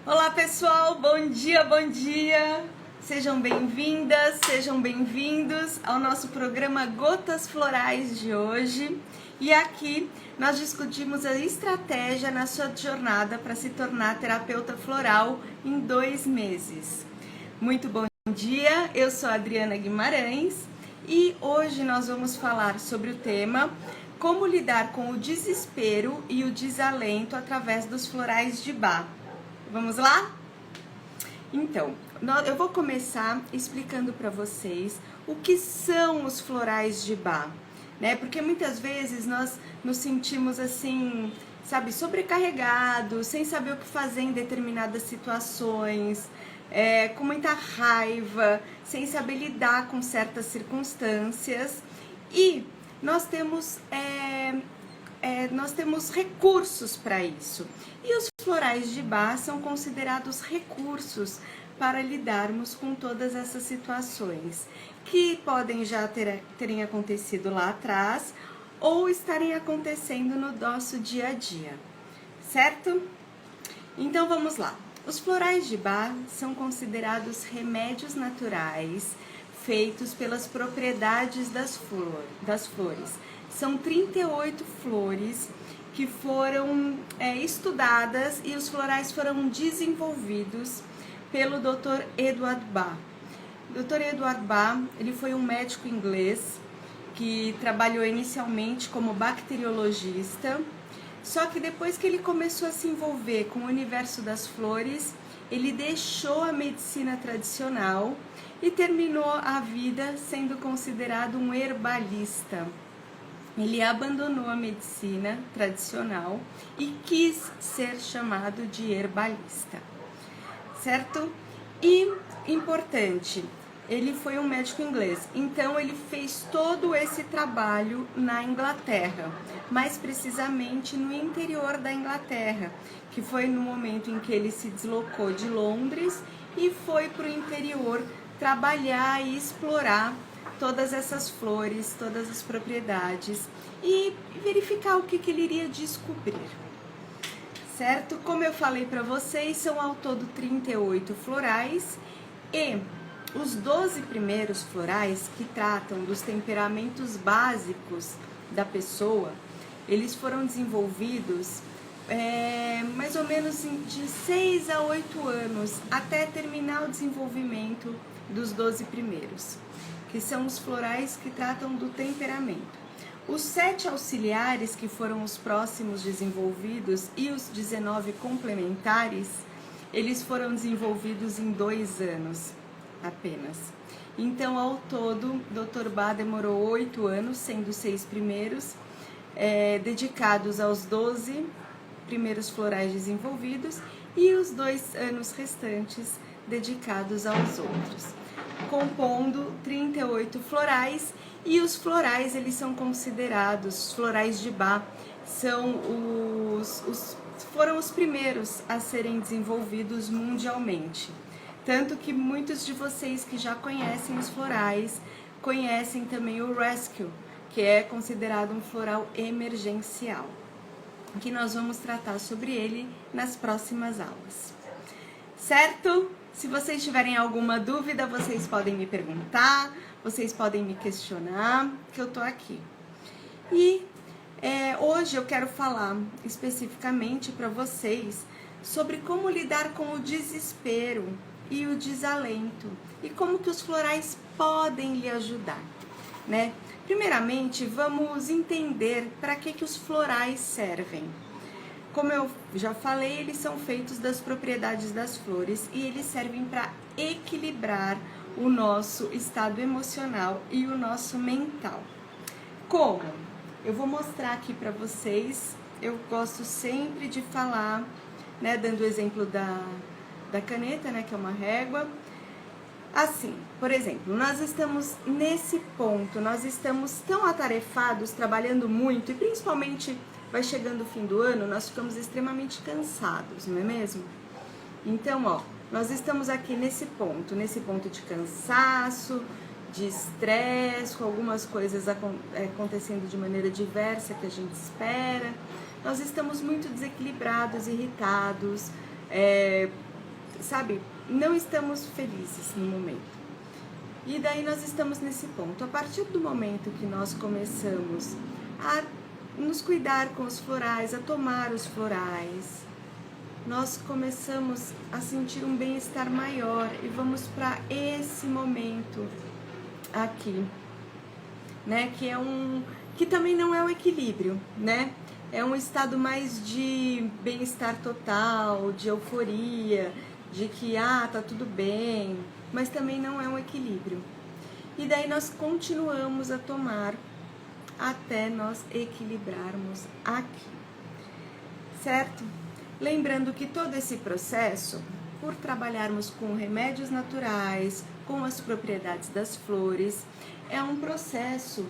Olá pessoal, bom dia, bom dia! Sejam bem-vindas, sejam bem-vindos ao nosso programa Gotas Florais de hoje. E aqui nós discutimos a estratégia na sua jornada para se tornar terapeuta floral em 2 meses. Muito bom dia, eu sou a Adriana Guimarães e hoje nós vamos falar sobre o tema como lidar com o desespero e o desalento através dos florais de Bach. Vamos lá? Então, eu vou começar explicando para vocês o que são os florais de Bach, né? Porque muitas vezes nós nos sentimos assim, sabe, sobrecarregados, sem saber o que fazer em determinadas situações, com muita raiva, sem saber lidar com certas circunstâncias. E nós temos recursos para isso. E os florais de Bach são considerados recursos para lidarmos com todas essas situações, que podem já terem acontecido lá atrás ou estarem acontecendo no nosso dia a dia, certo? Então vamos lá. Os florais de Bach são considerados remédios naturais feitos pelas propriedades das flores. São 38 flores que foram estudadas e os florais foram desenvolvidos pelo Dr. Edward Bach. Dr. Edward Bach, ele foi um médico inglês que trabalhou inicialmente como bacteriologista, só que depois que ele começou a se envolver com o universo das flores, ele deixou a medicina tradicional e terminou a vida sendo considerado um herbalista. Ele abandonou a medicina tradicional e quis ser chamado de herbalista, certo? E, importante, ele foi um médico inglês, então ele fez todo esse trabalho na Inglaterra, mais precisamente no interior da Inglaterra, que foi no momento em que ele se deslocou de Londres e foi para o interior trabalhar e explorar todas essas flores, todas as propriedades e verificar o que ele iria descobrir, certo? Como eu falei para vocês, são ao todo 38 florais e os 12 primeiros florais que tratam dos temperamentos básicos da pessoa, eles foram desenvolvidos mais ou menos de 6 a 8 anos até terminar o desenvolvimento dos 12 primeiros, que são os florais que tratam do temperamento. Os 7 auxiliares, que foram os próximos desenvolvidos, e os 19 complementares, eles foram desenvolvidos em 2 anos apenas. Então, ao todo, Dr. Bach demorou 8 anos, sendo os 6 primeiros dedicados aos 12 primeiros florais desenvolvidos e os 2 anos restantes dedicados aos outros, compondo 38 florais. E os florais, eles são considerados, os florais de Bach, foram os primeiros a serem desenvolvidos mundialmente. Tanto que muitos de vocês que já conhecem os florais, conhecem também o Rescue, que é considerado um floral emergencial, que nós vamos tratar sobre ele nas próximas aulas, certo? Se vocês tiverem alguma dúvida, vocês podem me perguntar, vocês podem me questionar, que eu tô aqui. E hoje eu quero falar especificamente para vocês sobre como lidar com o desespero e o desalento e como que os florais podem lhe ajudar, né? Primeiramente, vamos entender para que os florais servem. Como eu já falei, eles são feitos das propriedades das flores e eles servem para equilibrar o nosso estado emocional e o nosso mental. Como? Eu vou mostrar aqui para vocês. Eu gosto sempre de falar, né, dando o exemplo da caneta, né, que é uma régua. Assim, por exemplo, nós estamos nesse ponto, nós estamos tão atarefados, trabalhando muito, e principalmente vai chegando o fim do ano, nós ficamos extremamente cansados, não é mesmo? Então, ó, nós estamos aqui nesse ponto de cansaço, de estresse, com algumas coisas acontecendo de maneira diversa que a gente espera. Nós estamos muito desequilibrados, irritados, sabe, não estamos felizes no momento. E daí nós estamos nesse ponto. A partir do momento que nós começamos a nos cuidar com os florais, a tomar os florais, nós começamos a sentir um bem-estar maior e vamos para esse momento aqui, né? Que também não é o equilíbrio, né? É um estado mais de bem-estar total, de euforia, de que tá tudo bem, mas também não é um equilíbrio. E daí nós continuamos a tomar até nós equilibrarmos aqui, certo? Lembrando que todo esse processo, por trabalharmos com remédios naturais, com as propriedades das flores, é um processo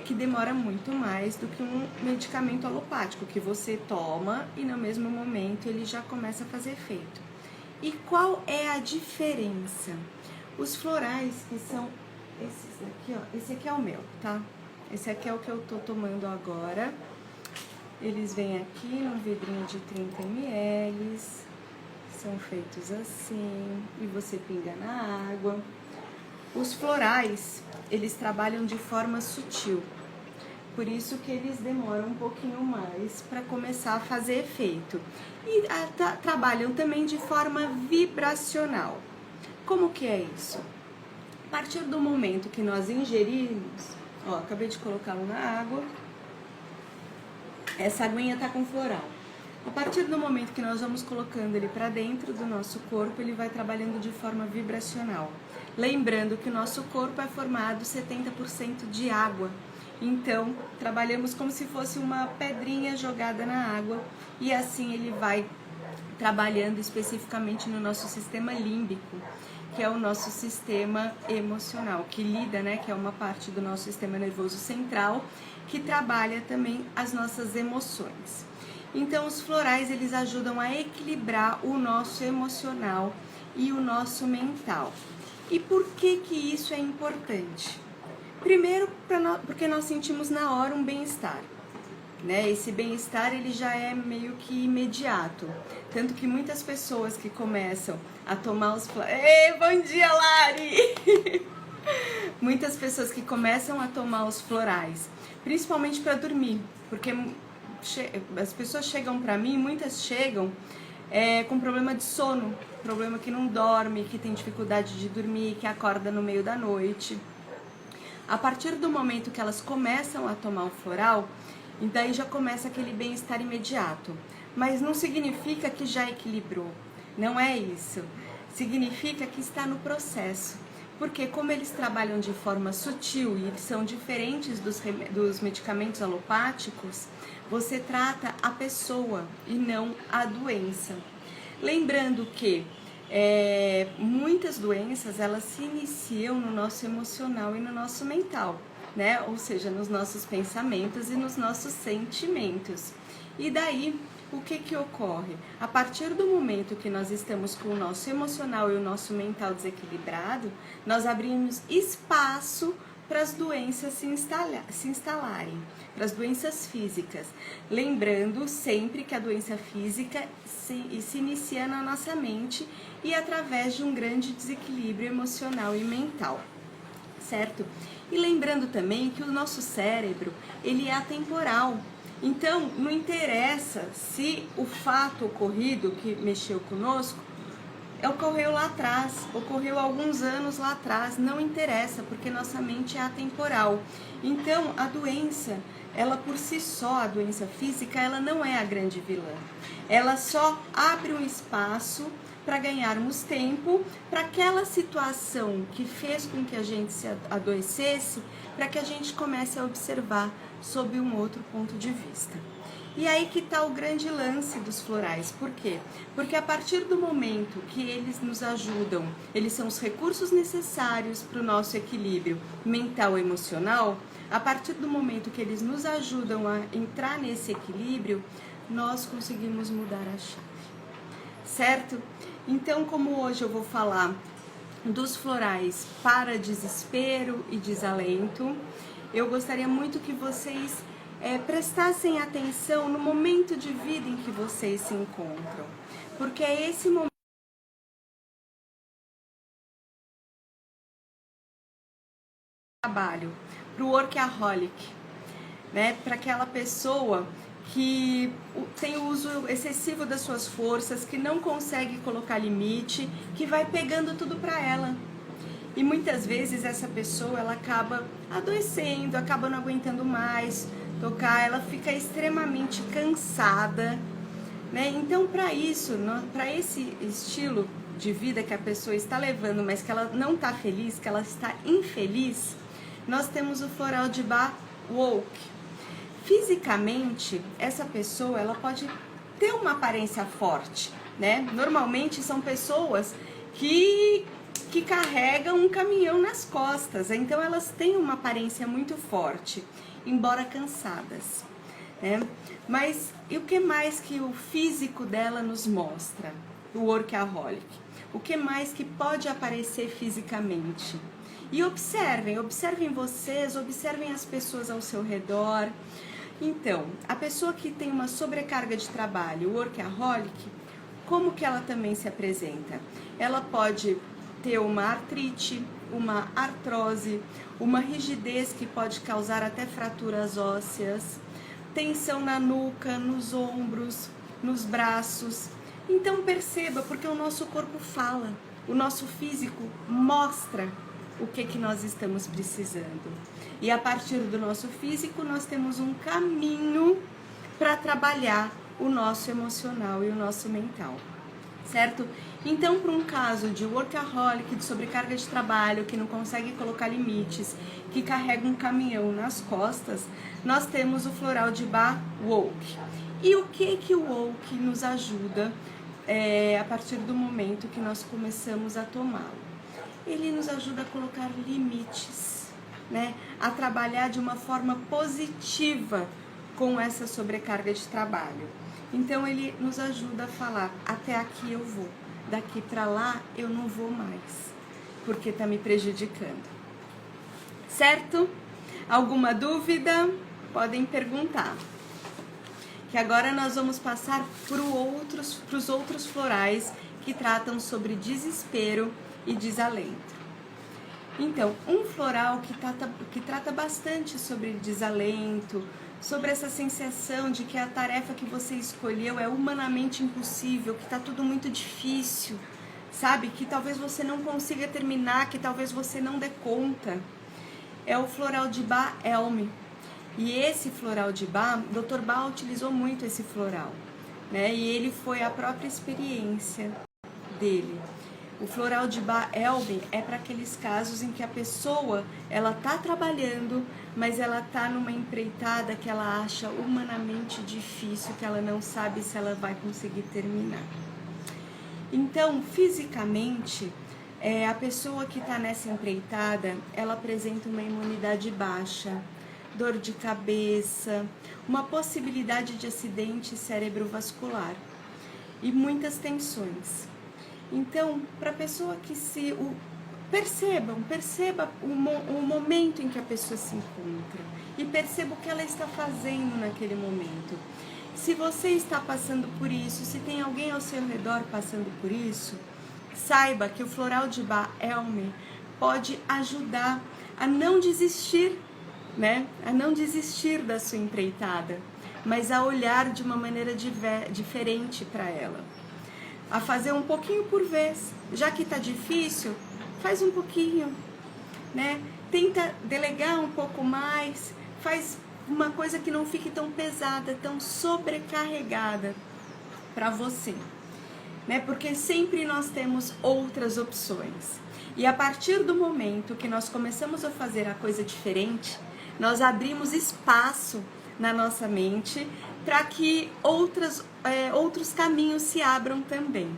que demora muito mais do que um medicamento alopático que você toma e no mesmo momento ele já começa a fazer efeito. E qual é a diferença? Os florais que são esses aqui, ó, esse aqui é o meu, tá? Esse aqui é o que eu tô tomando agora. Eles vêm aqui num vidrinho de 30 ml, são feitos assim, e você pinga na água. Os florais, eles trabalham de forma sutil, por isso que eles demoram um pouquinho mais para começar a fazer efeito. E trabalham também de forma vibracional. Como que é isso? A partir do momento que nós ingerimos, ó, acabei de colocá-lo na água, essa aguinha tá com floral. A partir do momento que nós vamos colocando ele para dentro do nosso corpo, ele vai trabalhando de forma vibracional. Lembrando que o nosso corpo é formado 70% de água. Então, trabalhamos como se fosse uma pedrinha jogada na água e assim ele vai trabalhando especificamente no nosso sistema límbico, que é o nosso sistema emocional, que lida, né, que é uma parte do nosso sistema nervoso central, que trabalha também as nossas emoções. Então, os florais, eles ajudam a equilibrar o nosso emocional e o nosso mental. E por que que isso é importante? Primeiro, porque nós sentimos na hora um bem-estar, né? Esse bem-estar, ele já é meio que imediato. Tanto que muitas pessoas que começam a tomar os florais... Ei, bom dia, Lari! Muitas pessoas que começam a tomar os florais, principalmente para dormir, porque as pessoas chegam para mim, muitas chegam com problema de sono, problema que não dorme, que tem dificuldade de dormir, que acorda no meio da noite. A partir do momento que elas começam a tomar o floral, e daí já começa aquele bem-estar imediato. Mas não significa que já equilibrou, não é isso. Significa que está no processo. Porque como eles trabalham de forma sutil e eles são diferentes dos medicamentos alopáticos, você trata a pessoa e não a doença. Lembrando que muitas doenças, elas se iniciam no nosso emocional e no nosso mental, né? Ou seja, nos nossos pensamentos e nos nossos sentimentos. E daí, o que que ocorre? A partir do momento que nós estamos com o nosso emocional e o nosso mental desequilibrado, nós abrimos espaço para as doenças se instalarem, para as doenças físicas. Lembrando sempre que a doença física se inicia na nossa mente e através de um grande desequilíbrio emocional e mental, certo? E lembrando também que o nosso cérebro, ele é atemporal. Então, não interessa se o fato ocorrido que mexeu conosco ocorreu lá atrás, ocorreu alguns anos lá atrás, não interessa, porque nossa mente é atemporal. Então, a doença, ela por si só, a doença física, ela não é a grande vilã. Ela só abre um espaço para ganharmos tempo para aquela situação que fez com que a gente se adoecesse, para que a gente comece a observar sob um outro ponto de vista. E aí que está o grande lance dos florais. Por quê? Porque a partir do momento que eles nos ajudam, eles são os recursos necessários para o nosso equilíbrio mental e emocional, a partir do momento que eles nos ajudam a entrar nesse equilíbrio, nós conseguimos mudar a chave. Certo? Então, como hoje eu vou falar dos florais para desespero e desalento, eu gostaria muito que vocês prestassem atenção no momento de vida em que vocês se encontram, porque é esse momento trabalho, para o workaholic, né? Para aquela pessoa que tem o uso excessivo das suas forças, que não consegue colocar limite, que vai pegando tudo para ela. E muitas vezes essa pessoa, ela acaba adoecendo, acaba não aguentando mais tocar, ela fica extremamente cansada, né? Então, para isso, para esse estilo de vida que a pessoa está levando, mas que ela não está feliz, que ela está infeliz, nós temos o floral de Bach woke. Fisicamente, essa pessoa, ela pode ter uma aparência forte, né? Normalmente são pessoas que carregam um caminhão nas costas, então elas têm uma aparência muito forte, embora cansadas, né? Mas e o que mais que o físico dela nos mostra? O workaholic. O que mais que pode aparecer fisicamente? E observem vocês, observem as pessoas ao seu redor. Então, a pessoa que tem uma sobrecarga de trabalho, o workaholic, como que ela também se apresenta? Ela pode ter uma artrite, uma artrose, uma rigidez que pode causar até fraturas ósseas, tensão na nuca, nos ombros, nos braços. Então perceba, porque o nosso corpo fala, o nosso físico mostra o que nós estamos precisando. E a partir do nosso físico, nós temos um caminho para trabalhar o nosso emocional e o nosso mental, certo? Então, para um caso de workaholic, de sobrecarga de trabalho, que não consegue colocar limites, que carrega um caminhão nas costas, nós temos o floral de Bach woke. E o que o woke nos ajuda a partir do momento que nós começamos a tomá-lo? Ele nos ajuda a colocar limites, né? A trabalhar de uma forma positiva com essa sobrecarga de trabalho. Então ele nos ajuda a falar, até aqui eu vou, daqui para lá eu não vou mais, porque está me prejudicando. Certo? Alguma dúvida? Podem perguntar. Que agora nós vamos passar para os outros florais que tratam sobre desespero e desalento. Então, um floral que trata bastante sobre desalento, sobre essa sensação de que a tarefa que você escolheu é humanamente impossível, que está tudo muito difícil, sabe? Que talvez você não consiga terminar, que talvez você não dê conta. É o floral de Bach Elm. E esse floral de Bach, Dr. Bach utilizou muito esse floral, né? E ele foi a própria experiência dele. O floral de Bach Elm é para aqueles casos em que a pessoa, ela tá trabalhando, mas ela tá numa empreitada que ela acha humanamente difícil, que ela não sabe se ela vai conseguir terminar. Então, fisicamente, a pessoa que está nessa empreitada, ela apresenta uma imunidade baixa, dor de cabeça, uma possibilidade de acidente cerebrovascular e muitas tensões. Então, para a pessoa que perceba o momento em que a pessoa se encontra e perceba o que ela está fazendo naquele momento. Se você está passando por isso, se tem alguém ao seu redor passando por isso, saiba que o floral de Bach Elm pode ajudar a não desistir, né? A não desistir da sua empreitada, mas a olhar de uma maneira diferente para ela. A fazer um pouquinho por vez. Já que tá difícil, faz um pouquinho, né? Tenta delegar um pouco mais, faz uma coisa que não fique tão pesada, tão sobrecarregada para você, né? Porque sempre nós temos outras opções. E a partir do momento que nós começamos a fazer a coisa diferente, nós abrimos espaço na nossa mente para que outros caminhos se abram também.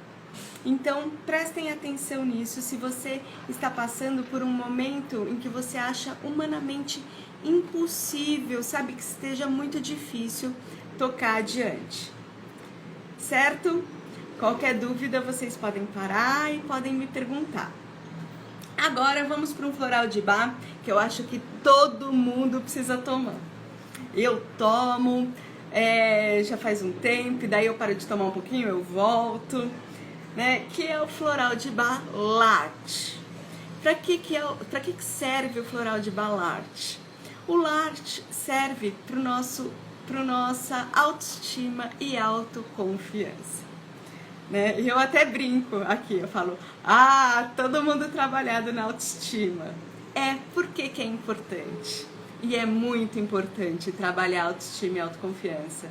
Então, prestem atenção nisso se você está passando por um momento em que você acha humanamente impossível, sabe, que esteja muito difícil tocar adiante. Certo? Qualquer dúvida vocês podem parar e podem me perguntar. Agora vamos para um floral de Bach que eu acho que todo mundo precisa tomar. Eu tomo, já faz um tempo, e daí eu paro de tomar um pouquinho, eu volto, né? Que é o floral de Bach Latte. Para que serve o floral de Ballard? O Lart serve para nossa autoestima e autoconfiança, né? E eu até brinco aqui, eu falo, todo mundo trabalhado na autoestima. Por que é importante? E é muito importante trabalhar autoestima e autoconfiança.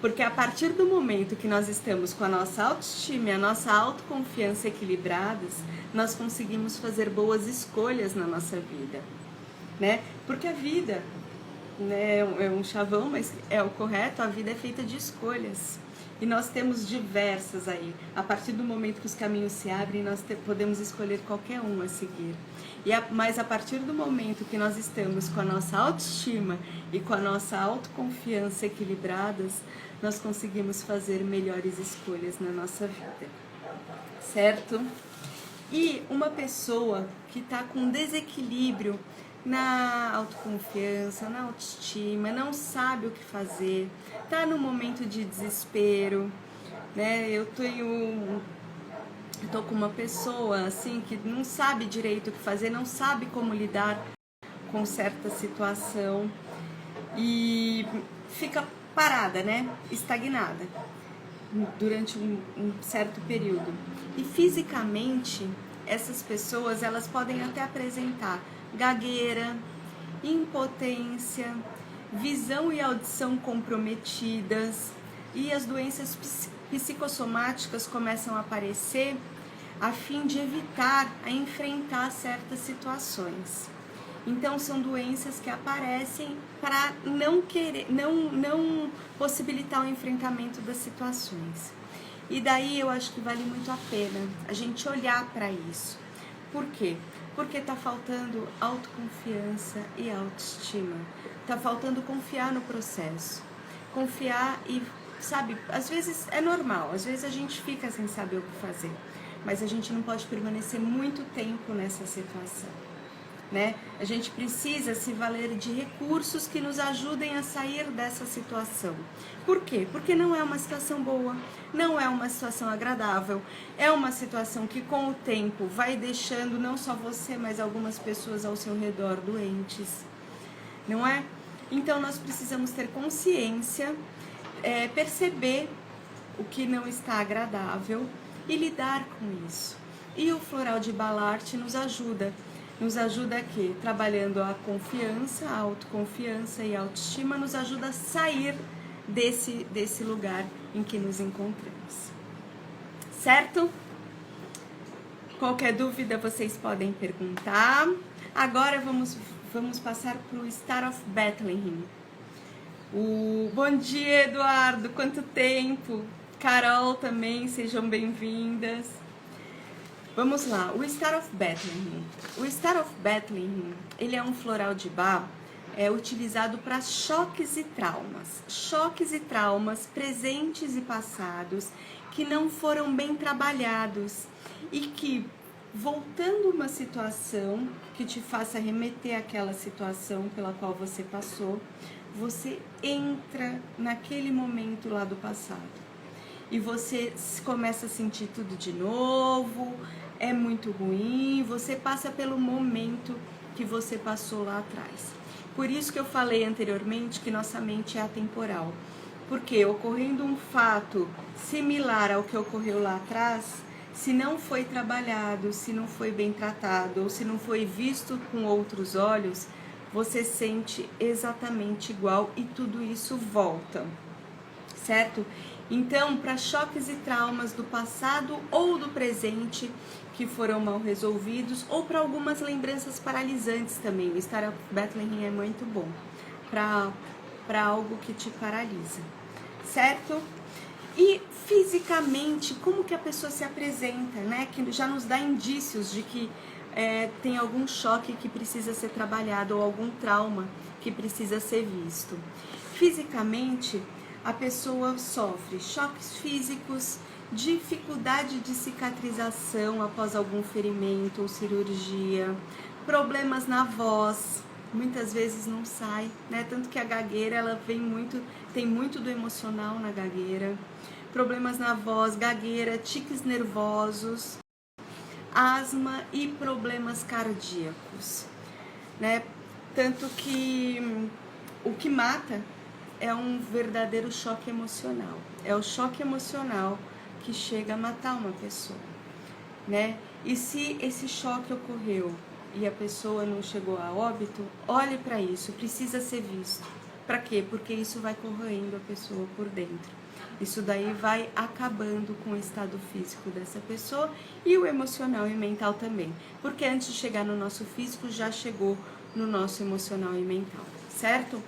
Porque a partir do momento que nós estamos com a nossa autoestima e a nossa autoconfiança equilibradas, nós conseguimos fazer boas escolhas na nossa vida, né? Porque a vida, né, é um chavão, mas é o correto, a vida é feita de escolhas. E nós temos diversas aí. A partir do momento que os caminhos se abrem, nós podemos escolher qualquer um a seguir. Mas a partir do momento que nós estamos com a nossa autoestima e com a nossa autoconfiança equilibradas, nós conseguimos fazer melhores escolhas na nossa vida, certo? E uma pessoa que está com desequilíbrio na autoconfiança, na autoestima, não sabe o que fazer, tá no momento de desespero, né? Eu tô com uma pessoa assim que não sabe direito o que fazer, não sabe como lidar com certa situação e fica parada, né? Estagnada durante um certo período. E fisicamente, essas pessoas, elas podem até apresentar gagueira, impotência, visão e audição comprometidas, e as doenças psicossomáticas começam a aparecer a fim de evitar a enfrentar certas situações. Então são doenças que aparecem para não possibilitar o enfrentamento das situações. E daí eu acho que vale muito a pena a gente olhar para isso. Por quê? Porque tá faltando autoconfiança e autoestima. Tá faltando confiar no processo. Confiar e, sabe, às vezes é normal, às vezes a gente fica sem saber o que fazer, mas a gente não pode permanecer muito tempo nessa situação, né? A gente precisa se valer de recursos que nos ajudem a sair dessa situação. Por quê? Porque não é uma situação boa, não é uma situação agradável, é uma situação que com o tempo vai deixando não só você, mas algumas pessoas ao seu redor doentes, não é? Então nós precisamos ter consciência, perceber o que não está agradável e lidar com isso. E o floral de Ballard nos ajuda aqui, trabalhando a confiança, a autoconfiança e a autoestima, nos ajuda a sair desse lugar em que nos encontramos. Certo? Qualquer dúvida vocês podem perguntar. Agora vamos passar para o Star of Bethlehem. Bom dia, Eduardo, quanto tempo! Carol também, sejam bem-vindas. Vamos lá, o Star of Bethlehem. O Star of Bethlehem, ele é um floral de Bach, utilizado para choques e traumas. Choques e traumas presentes e passados que não foram bem trabalhados e que, voltando uma situação que te faça remeter àquela situação pela qual você passou, você entra naquele momento lá do passado. E você começa a sentir tudo de novo, é muito ruim, você passa pelo momento que você passou lá atrás. Por isso que eu falei anteriormente que nossa mente é atemporal. Porque ocorrendo um fato similar ao que ocorreu lá atrás, se não foi trabalhado, se não foi bem tratado, ou se não foi visto com outros olhos, você sente exatamente igual e tudo isso volta, certo? Então, para choques e traumas do passado ou do presente que foram mal resolvidos, ou para algumas lembranças paralisantes também, o Star of Bethlehem é muito bom para algo que te paralisa, certo? E fisicamente, como que a pessoa se apresenta, né? Que já nos dá indícios de que tem algum choque que precisa ser trabalhado ou algum trauma que precisa ser visto. Fisicamente, a pessoa sofre choques físicos, dificuldade de cicatrização após algum ferimento ou cirurgia, problemas na voz, muitas vezes não sai, né? Tanto que a gagueira, ela tem muito do emocional na gagueira. Problemas na voz, gagueira, tiques nervosos, asma e problemas cardíacos, né? Tanto que o que mata é um verdadeiro choque emocional. É o choque emocional que chega a matar uma pessoa, né? E se esse choque ocorreu e a pessoa não chegou a óbito, olhe para isso, precisa ser visto. Para quê? Porque isso vai corroendo a pessoa por dentro. Isso daí vai acabando com o estado físico dessa pessoa e o emocional e mental também. Porque antes de chegar no nosso físico, já chegou no nosso emocional e mental, certo?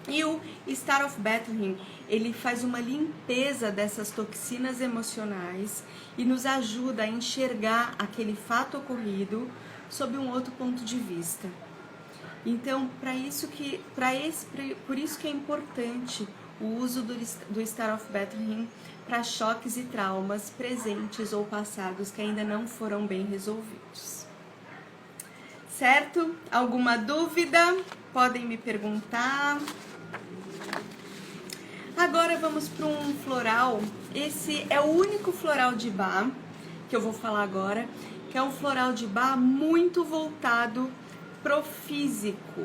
E o Star of Bethlehem, ele faz uma limpeza dessas toxinas emocionais e nos ajuda a enxergar aquele fato ocorrido sob um outro ponto de vista. Então, por isso que é importante o uso do Star of Bethlehem para choques e traumas presentes ou passados que ainda não foram bem resolvidos. Certo? Alguma dúvida? Podem me perguntar. Agora vamos para um floral. Esse é o único floral de Bach que eu vou falar agora, que é um floral de Bach muito voltado pro físico,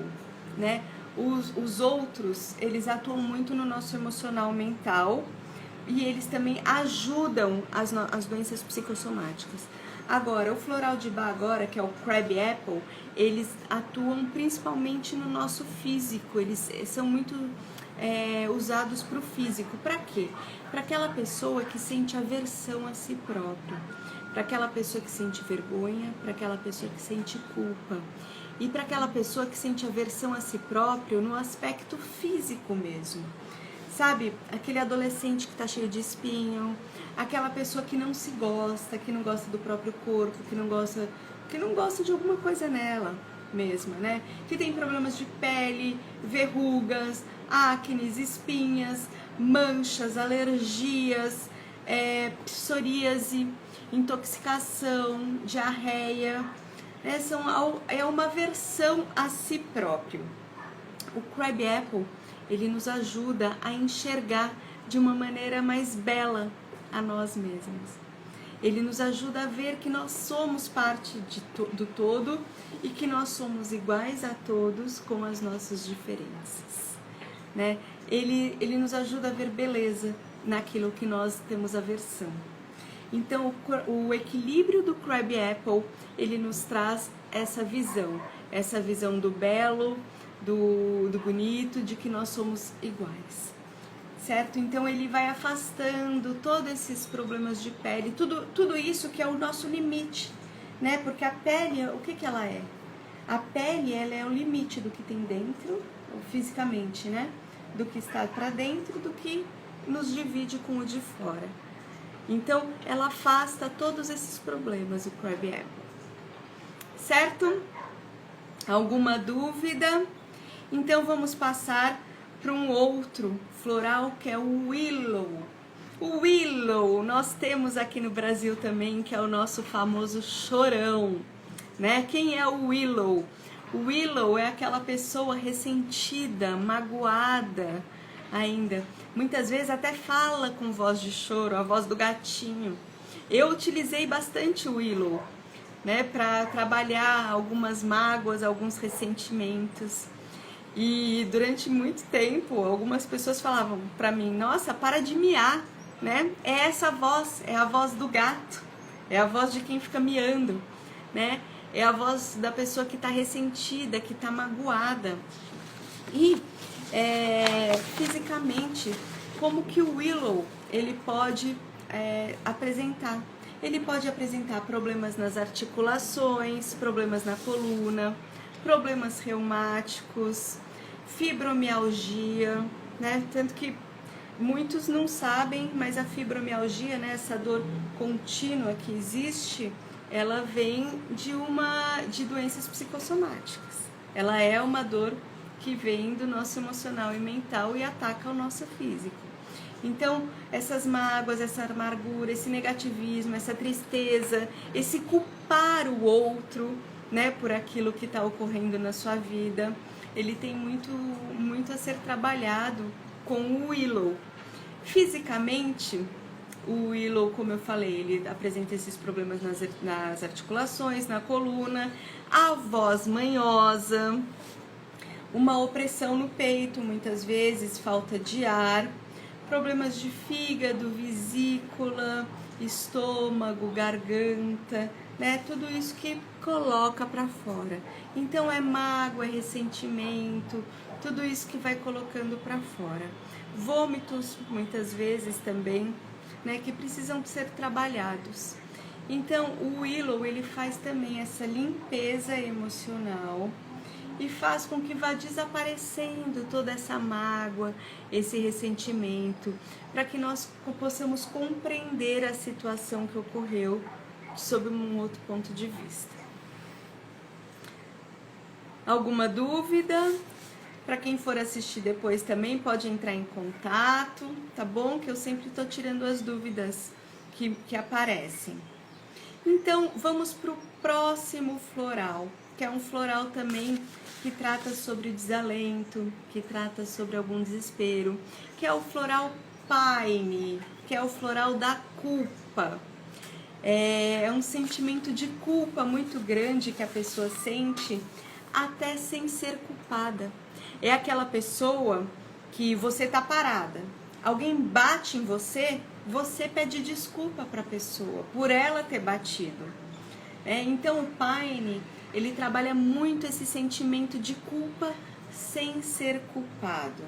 né? Os outros, eles atuam muito no nosso emocional mental e eles também ajudam as doenças psicossomáticas. Agora, o floral de Bach agora, que é o Crab Apple, eles atuam principalmente no nosso físico, eles são muito usados para o físico. Para quê? Para aquela pessoa que sente aversão a si própria, para aquela pessoa que sente vergonha, para aquela pessoa que sente culpa e para aquela pessoa que sente aversão a si próprio no aspecto físico mesmo. Sabe, aquele adolescente que tá cheio de espinho, aquela pessoa que não se gosta, que não gosta do próprio corpo, que não gosta de alguma coisa nela mesma, né? Que tem problemas de pele, verrugas, acnes, espinhas, manchas, alergias, psoríase, intoxicação, diarreia. É uma aversão a si próprio. O Crab Apple, ele nos ajuda a enxergar de uma maneira mais bela a nós mesmos. Ele nos ajuda a ver que nós somos parte do todo e que nós somos iguais a todos com as nossas diferenças, né? Ele nos ajuda a ver beleza naquilo que nós temos aversão. Então, o equilíbrio do Crab Apple, ele nos traz essa visão do belo, do bonito, de que nós somos iguais, certo? Então ele vai afastando todos esses problemas de pele, tudo isso que é o nosso limite, né? Porque a pele, o que ela é? A pele, ela é o limite do que tem dentro, fisicamente, né? Do que está para dentro, do que nos divide com o de fora. Então, ela afasta todos esses problemas, o Crab Apple, certo? Alguma dúvida? Então vamos passar para um outro floral que é o Willow. O Willow nós temos aqui no Brasil também, que é o nosso famoso chorão, né? Quem é o Willow? O Willow é aquela pessoa ressentida, magoada ainda. Muitas vezes até fala com voz de choro, a voz do gatinho. Eu utilizei bastante o Willow, né, para trabalhar algumas mágoas, alguns ressentimentos. E durante muito tempo, algumas pessoas falavam para mim: nossa, para de miar, né? É essa voz, é a voz do gato, é a voz de quem fica miando, né? É a voz da pessoa que está ressentida, que está magoada. E fisicamente, como que o Willow ele pode apresentar? Ele pode apresentar problemas nas articulações, problemas na coluna, problemas reumáticos, fibromialgia, né? Tanto que muitos não sabem, mas a fibromialgia, né, essa dor contínua que existe, ela vem de doenças psicossomáticas. Ela é uma dor que vem do nosso emocional e mental e ataca o nosso físico. Então, essas mágoas, essa amargura, esse negativismo, essa tristeza, esse culpar o outro, né, por aquilo que está ocorrendo na sua vida, ele tem muito a ser trabalhado com o Willow. Fisicamente, O Willow, como eu falei, ele apresenta esses problemas nas articulações, na coluna, a voz manhosa, uma opressão no peito, muitas vezes, falta de ar, problemas de fígado, vesícula, estômago, garganta, né? Tudo isso que coloca para fora. Então é mágoa, é ressentimento, tudo isso que vai colocando para fora. Vômitos, muitas vezes também, né? Que precisam ser trabalhados. Então o Willow, ele faz também essa limpeza emocional e faz com que vá desaparecendo toda essa mágoa, esse ressentimento, para que nós possamos compreender a situação que ocorreu sob um outro ponto de vista. Alguma dúvida? Para quem for assistir depois também pode entrar em contato, tá bom? Que eu sempre estou tirando as dúvidas que aparecem. Então, vamos para o próximo floral, que é um floral também que trata sobre desalento, que trata sobre algum desespero, que é o floral Pine, que é o floral da culpa. É um sentimento de culpa muito grande que a pessoa sente, até sem ser culpada. É aquela pessoa que você tá parada, alguém bate em você, você pede desculpa para a pessoa por ela ter batido. Então o Pine, ele trabalha muito esse sentimento de culpa sem ser culpado,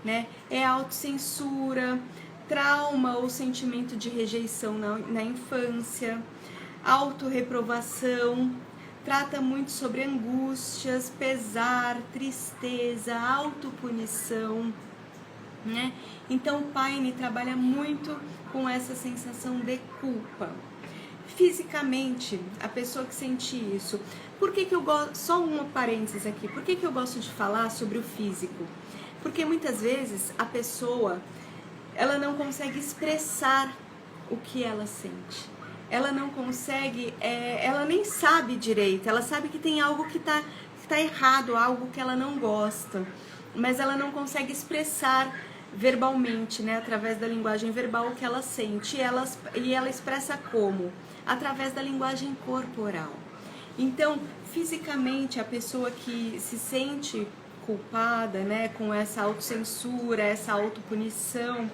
né? É autocensura, trauma ou sentimento de rejeição na infância, autorreprovação, trata muito sobre angústias, pesar, tristeza, autopunição, né? Então o Pine trabalha muito com essa sensação de culpa. Fisicamente, a pessoa que sente isso, por que eu gosto, só um parênteses aqui, por que eu gosto de falar sobre o físico? Porque muitas vezes a pessoa, ela não consegue expressar o que ela sente. Ela não consegue, ela nem sabe direito, ela sabe que tem algo que tá errado, algo que ela não gosta, mas ela não consegue expressar verbalmente, né, através da linguagem verbal o que ela sente, e ela expressa como? Através da linguagem corporal. Então, fisicamente, a pessoa que se sente culpada, né, com essa autocensura, essa autopunição,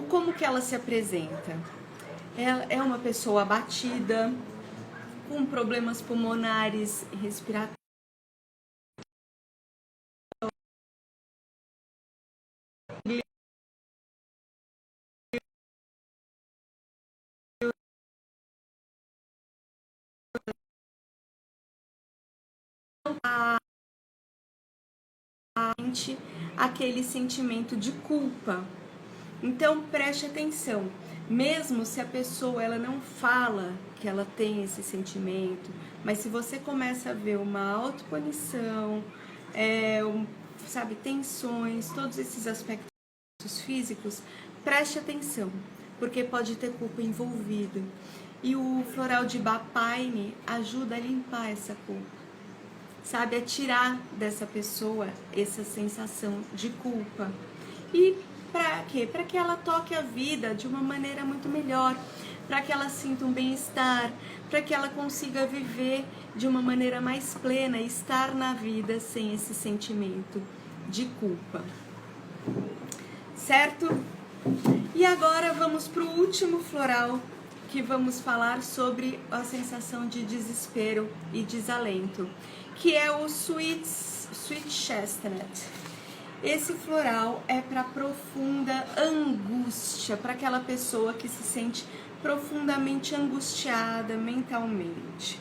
como que ela se apresenta? Ela é uma pessoa abatida, com problemas pulmonares e respiratórios, aquele sentimento de culpa. Então preste atenção, mesmo se a pessoa ela não fala que ela tem esse sentimento, mas se você começa a ver uma autopunição, sabe, tensões, todos esses aspectos físicos, preste atenção, porque pode ter culpa envolvida. E o floral de Pine ajuda a limpar essa culpa, sabe, a tirar dessa pessoa essa sensação de culpa. E para quê? Para que ela toque a vida de uma maneira muito melhor, para que ela sinta um bem-estar, para que ela consiga viver de uma maneira mais plena, estar na vida sem esse sentimento de culpa. Certo? E agora vamos para o último floral, que vamos falar sobre a sensação de desespero e desalento, que é o Sweet Chestnut. Esse floral é para profunda angústia, para aquela pessoa que se sente profundamente angustiada mentalmente,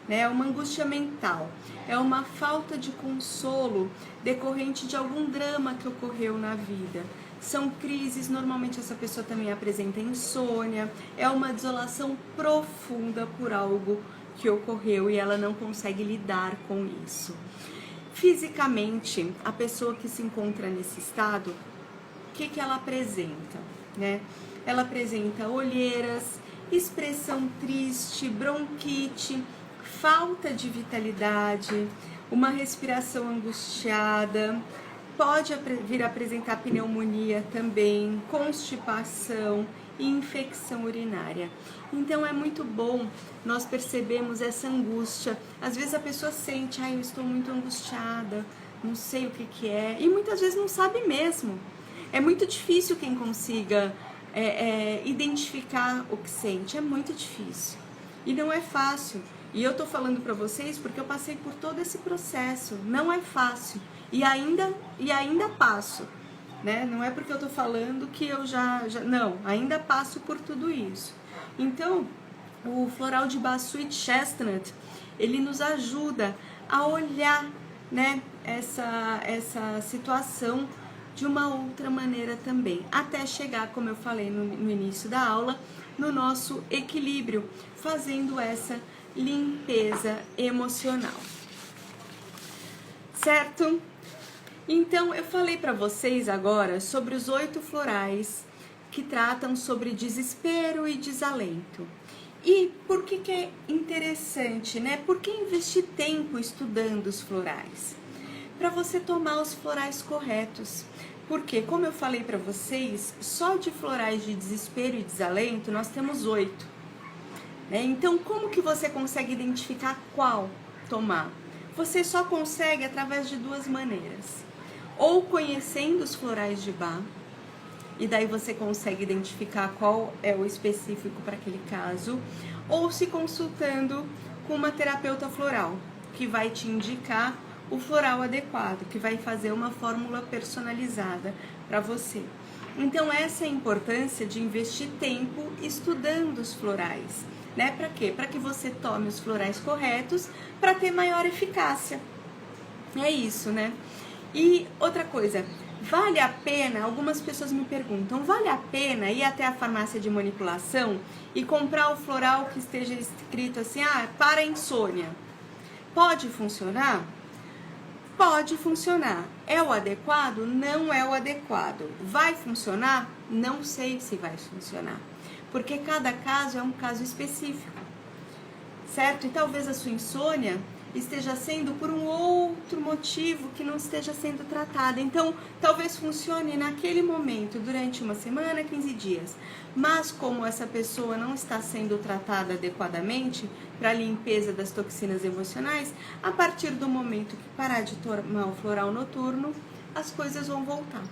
né? É uma angústia mental, é uma falta de consolo decorrente de algum drama que ocorreu na vida. São crises, normalmente essa pessoa também apresenta insônia, é uma desolação profunda por algo que ocorreu e ela não consegue lidar com isso. Fisicamente, a pessoa que se encontra nesse estado, o que ela apresenta, né? Ela apresenta olheiras, expressão triste, bronquite, falta de vitalidade, uma respiração angustiada, pode vir a apresentar pneumonia também, constipação, e infecção urinária. Então é muito bom nós percebermos essa angústia. Às vezes a pessoa sente, eu estou muito angustiada, não sei o que é, e muitas vezes não sabe mesmo. É muito difícil quem consiga identificar o que sente, é muito difícil. E não é fácil. E eu tô falando para vocês porque eu passei por todo esse processo. Não é fácil. E ainda passo. Né? Não é porque eu tô falando que eu não, ainda passo por tudo isso. Então, o floral de Bach Sweet Chestnut, ele nos ajuda a olhar, né, essa situação de uma outra maneira também, até chegar, como eu falei no início da aula, no nosso equilíbrio, fazendo essa limpeza emocional. Certo? Então, eu falei para vocês agora sobre os 8 florais que tratam sobre desespero e desalento. E por que é interessante, né? Por que investir tempo estudando os florais? Para você tomar os florais corretos. Porque, como eu falei para vocês, só de florais de desespero e desalento nós temos 8. Né? Então, como que você consegue identificar qual tomar? Você só consegue através de 2 maneiras. Ou conhecendo os florais de Bach, e daí você consegue identificar qual é o específico para aquele caso, ou se consultando com uma terapeuta floral, que vai te indicar o floral adequado, que vai fazer uma fórmula personalizada para você. Então essa é a importância de investir tempo estudando os florais, né? Para quê? Para que você tome os florais corretos para ter maior eficácia. É isso, né? E outra coisa, vale a pena, algumas pessoas me perguntam, vale a pena ir até a farmácia de manipulação e comprar o floral que esteja escrito assim, para insônia? Pode funcionar? Pode funcionar. É o adequado? Não é o adequado. Vai funcionar? Não sei se vai funcionar. Porque cada caso é um caso específico. Certo? E talvez a sua insônia esteja sendo por um outro motivo que não esteja sendo tratada. Então, talvez funcione naquele momento, durante uma semana, 15 dias. Mas como essa pessoa não está sendo tratada adequadamente para a limpeza das toxinas emocionais, a partir do momento que parar de tomar o floral noturno, as coisas vão voltar.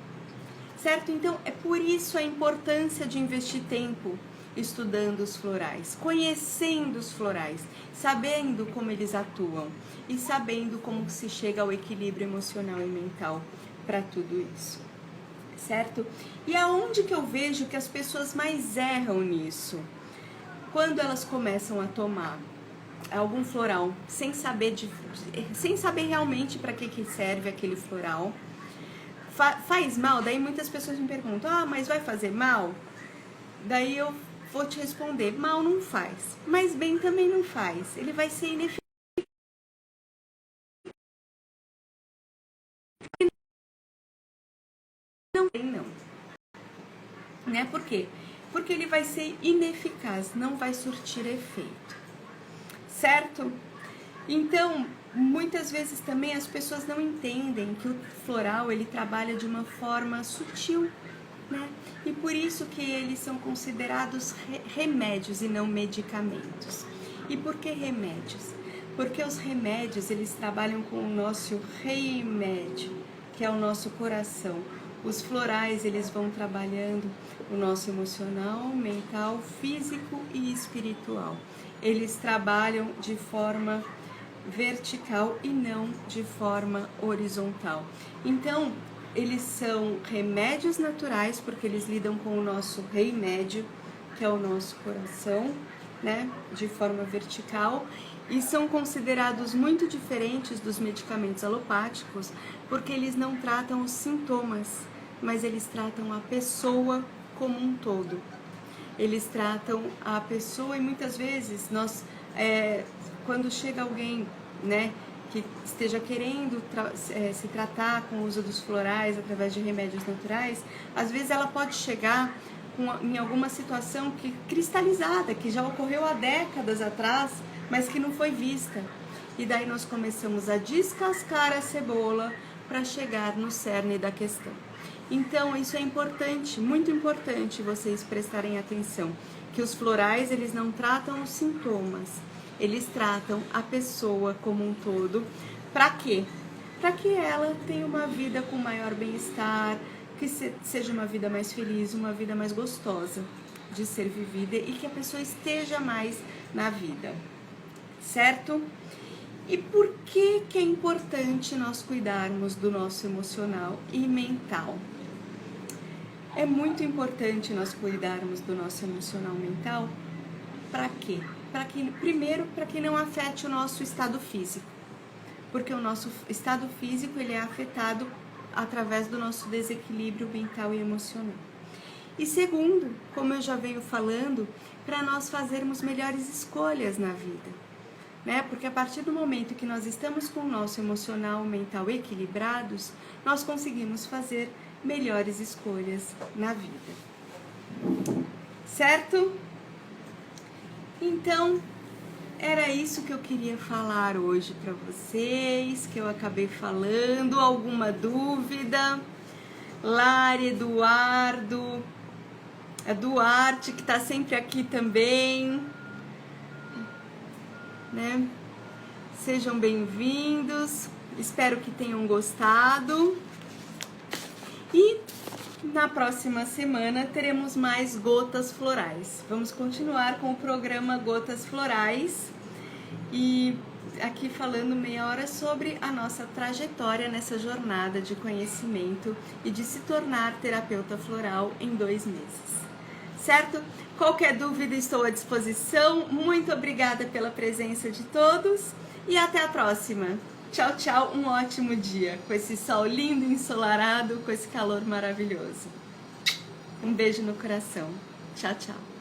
Certo? Então, é por isso a importância de investir tempo estudando os florais, conhecendo os florais, sabendo como eles atuam e sabendo como se chega ao equilíbrio emocional e mental para tudo isso, certo? E aonde que eu vejo que as pessoas mais erram nisso? Quando elas começam a tomar algum floral sem saber realmente para que serve aquele floral, faz mal? Daí muitas pessoas me perguntam, mas vai fazer mal? Daí eu vou te responder, mal não faz, mas bem também não faz. Ele vai ser ineficaz. Não. Né? Por quê? Porque ele vai ser ineficaz, não vai surtir efeito. Certo? Então, muitas vezes também as pessoas não entendem que o floral, ele trabalha de uma forma sutil, né? E por isso que eles são considerados remédios e não medicamentos. E por que remédios? Porque os remédios, eles trabalham com o nosso remédio, que é o nosso coração. Os florais, eles vão trabalhando o nosso emocional, mental, físico e espiritual. Eles trabalham de forma vertical e não de forma horizontal. Então, eles são remédios naturais, porque eles lidam com o nosso remédio, que é o nosso coração, né, de forma vertical, e são considerados muito diferentes dos medicamentos alopáticos, porque eles não tratam os sintomas, mas eles tratam a pessoa como um todo. Eles tratam a pessoa e muitas vezes nós, quando chega alguém, né, que esteja querendo se tratar com o uso dos florais através de remédios naturais, às vezes ela pode chegar em alguma situação cristalizada, que já ocorreu há décadas atrás, mas que não foi vista. E daí nós começamos a descascar a cebola para chegar no cerne da questão. Então, isso é importante, muito importante vocês prestarem atenção, que os florais, eles não tratam os sintomas, eles tratam a pessoa como um todo. Para quê? Para que ela tenha uma vida com maior bem-estar, que seja uma vida mais feliz, uma vida mais gostosa de ser vivida e que a pessoa esteja mais na vida, certo? E por que é importante nós cuidarmos do nosso emocional e mental? É muito importante nós cuidarmos do nosso emocional e mental. Para quê? Primeiro, para que não afete o nosso estado físico. Porque o nosso estado físico ele é afetado através do nosso desequilíbrio mental e emocional. E segundo, como eu já venho falando, para nós fazermos melhores escolhas na vida, né? Porque a partir do momento que nós estamos com o nosso emocional e mental equilibrados, nós conseguimos fazer melhores escolhas na vida, certo? Então, era isso que eu queria falar hoje para vocês, que eu acabei falando. Alguma dúvida? Lari, Eduardo, a Duarte, que está sempre aqui também, né? Sejam bem-vindos, espero que tenham gostado. E na próxima semana teremos mais Gotas Florais. Vamos continuar com o programa Gotas Florais e aqui falando meia hora sobre a nossa trajetória nessa jornada de conhecimento e de se tornar terapeuta floral em 2 meses. Certo? Qualquer dúvida estou à disposição. Muito obrigada pela presença de todos e até a próxima. Tchau, tchau, um ótimo dia, com esse sol lindo, ensolarado, com esse calor maravilhoso. Um beijo no coração. Tchau, tchau.